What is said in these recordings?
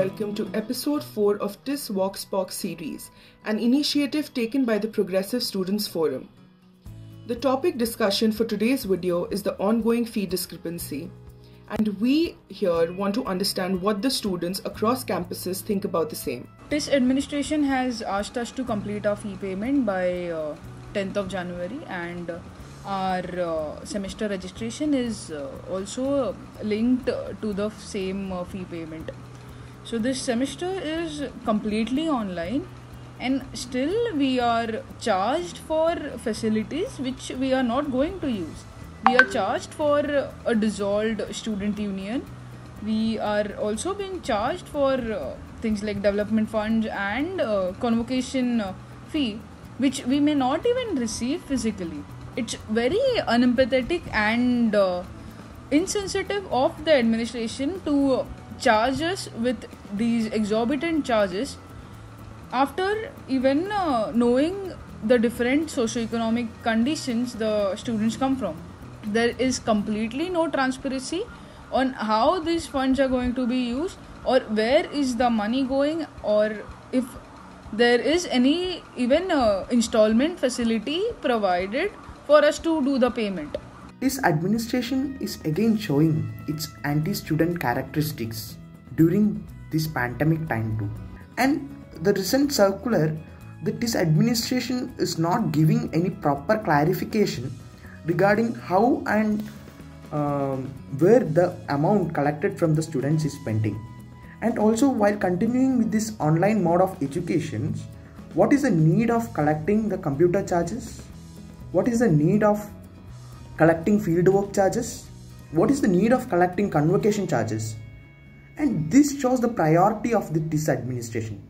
welcome to episode 4 of TIS Vox POC series, an initiative taken by the Progressive Students Forum. The topic discussion for today's video is the ongoing fee discrepancy, and we here want to understand what the students across campuses think about the same. TIS administration has asked us to complete our fee payment by 10th of January, and our semester registration is also linked to the same fee payment. So this semester is completely online, and still we are charged for facilities which we are not going to use. We are charged for a dissolved student union. We are also being charged for things like development funds and convocation fee, which we may not even receive physically. It's very unempathetic and insensitive of the administration to charge us with these exorbitant charges after even knowing the different socioeconomic conditions the students come from. There is completely no transparency on how these funds are going to be used, or where is the money going, or if there is any even installment facility provided for us to do the payment. This administration is again showing its anti-student characteristics during this pandemic time too. And the recent circular, that this administration is not giving any proper clarification regarding how and where the amount collected from the students is spending. And also, while continuing with this online mode of education, what is the need of collecting the computer charges? What is the need of collecting fieldwork charges? What is the need of collecting convocation charges? And this shows the priority of this administration.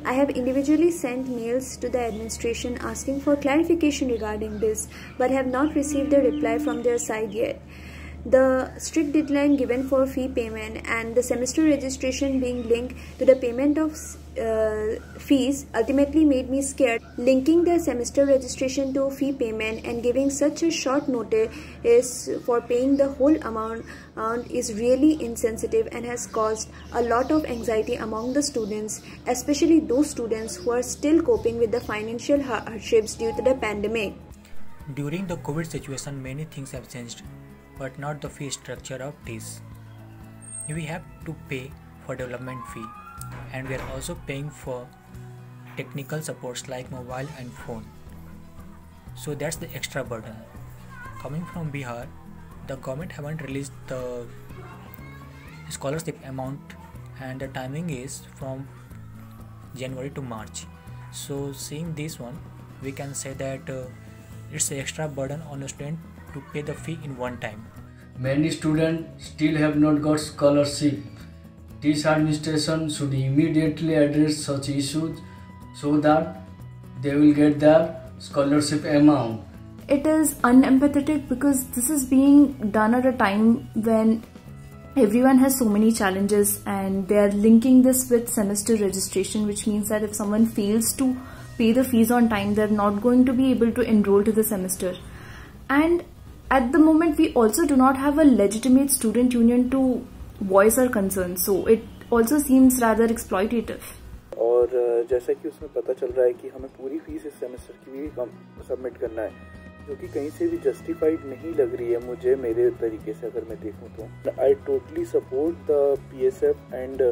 I have individually sent mails to the administration asking for clarification regarding this, but have not received a reply from their side yet. The strict deadline given for fee payment and the semester registration being linked to the payment of fees ultimately made me scared. Linking the semester registration to fee payment and giving such a short notice for paying the whole amount is really insensitive and has caused a lot of anxiety among the students, especially those students who are still coping with the financial hardships due to the pandemic. During the COVID situation, many things have changed, but not the fee structure of TIS. We have to pay for development fee, and we are also paying for technical supports like mobile and phone. So that's the extra burden. Coming from Bihar, the government haven't released the scholarship amount, and the timing is from January to March. So seeing this one, we can say that it's an extra burden on a student to pay the fee in one time. Many students still have not got scholarship. TIS administration should immediately address such issues so that they will get their scholarship amount. It is unempathetic because this is being done at a time when everyone has so many challenges, and they are linking this with semester registration, which means that if someone fails to pay the fees on time, they're not going to be able to enroll to the semester. And at the moment, we also do not have a legitimate student union to voice our concerns, so it also seems rather exploitative. और जैसा कि उसमें पता चल रहा है कि हमें पूरी फीस इस सेमेस्टर की भी सबमिट करना है, जो कि कहीं से भी जस्टिफाइड नहीं लग रही है मुझे, मेरे तरीके से अगर मैं देखूं तो I totally support the PSF and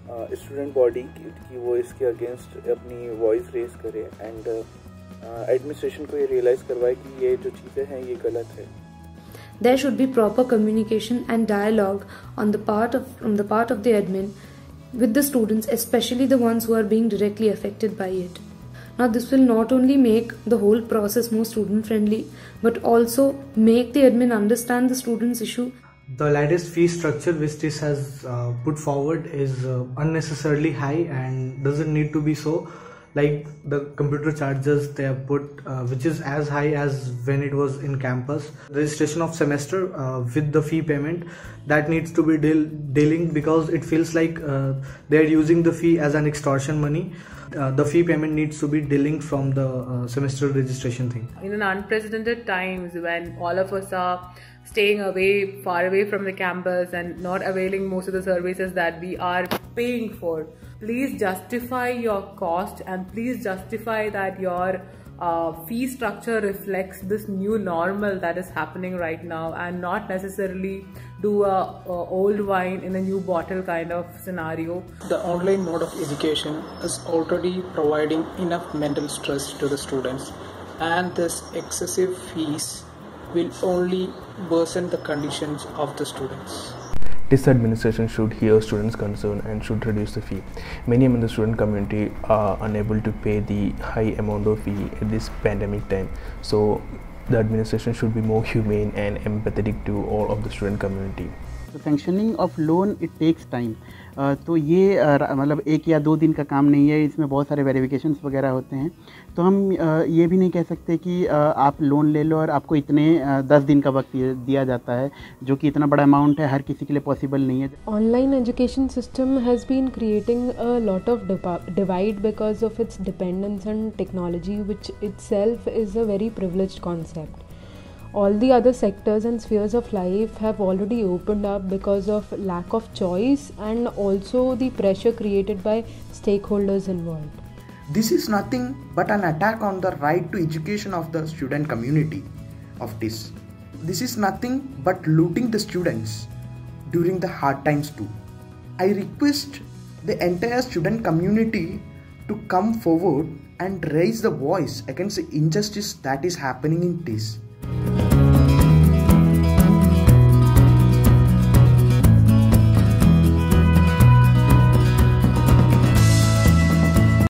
student body कि वो इसके अगेंस्ट अपनी वॉइस रेज करे एंड एडमिनिस्ट्रेशन को ये रियलाइज करवाए कि ये जो चीज़ें हैं ये गलत है. There should be proper communication and dialogue on from the part of the admin with the students, especially the ones who are being directly affected by it. Now, this will not only make the whole process more student friendly, but also make the admin understand the students' issue. The latest fee structure which this has put forward is unnecessarily high and doesn't need to be so. like the computer charges they have put, which is as high as when it was in campus. Registration of semester with the fee payment, that needs to be dealing, because it feels like they are using the fee as an extortion money. The fee payment needs to be delinked from the semester registration thing. In an unprecedented times when all of us are staying far away from the campus and not availing most of the services that we are paying for, please justify your cost and please justify that your fee structure reflects this new normal that is happening right now, and not necessarily do a old wine in a new bottle kind of scenario. The online mode of education is already providing enough mental stress to the students, and this excessive fees will only worsen the conditions of the students. This administration should hear students' concern and should reduce the fee. Many among the student community are unable to pay the high amount of fee at this pandemic time. So the administration should be more humane and empathetic to all of the student community. The sanctioning of loan, it takes time. तो ये मतलब 1 या 2 दिन का काम नहीं है, इसमें बहुत सारे वेरिफिकेशंस वगैरह होते हैं. तो हम ये भी नहीं कह सकते कि आप लोन ले लो और आपको इतने 10 दिन का वक्त दिया जाता है, जो कि इतना बड़ा अमाउंट है, हर किसी के लिए पॉसिबल नहीं है. Online education system has been creating a lot of divide because of its dependence on technology, which itself is a very privileged concept. All the other sectors and spheres of life have already opened up because of lack of choice and also the pressure created by stakeholders involved. This is nothing but an attack on the right to education of the student community of this. This is nothing but looting the students during the hard times too. I request the entire student community to come forward and raise the voice against the injustice that is happening in this.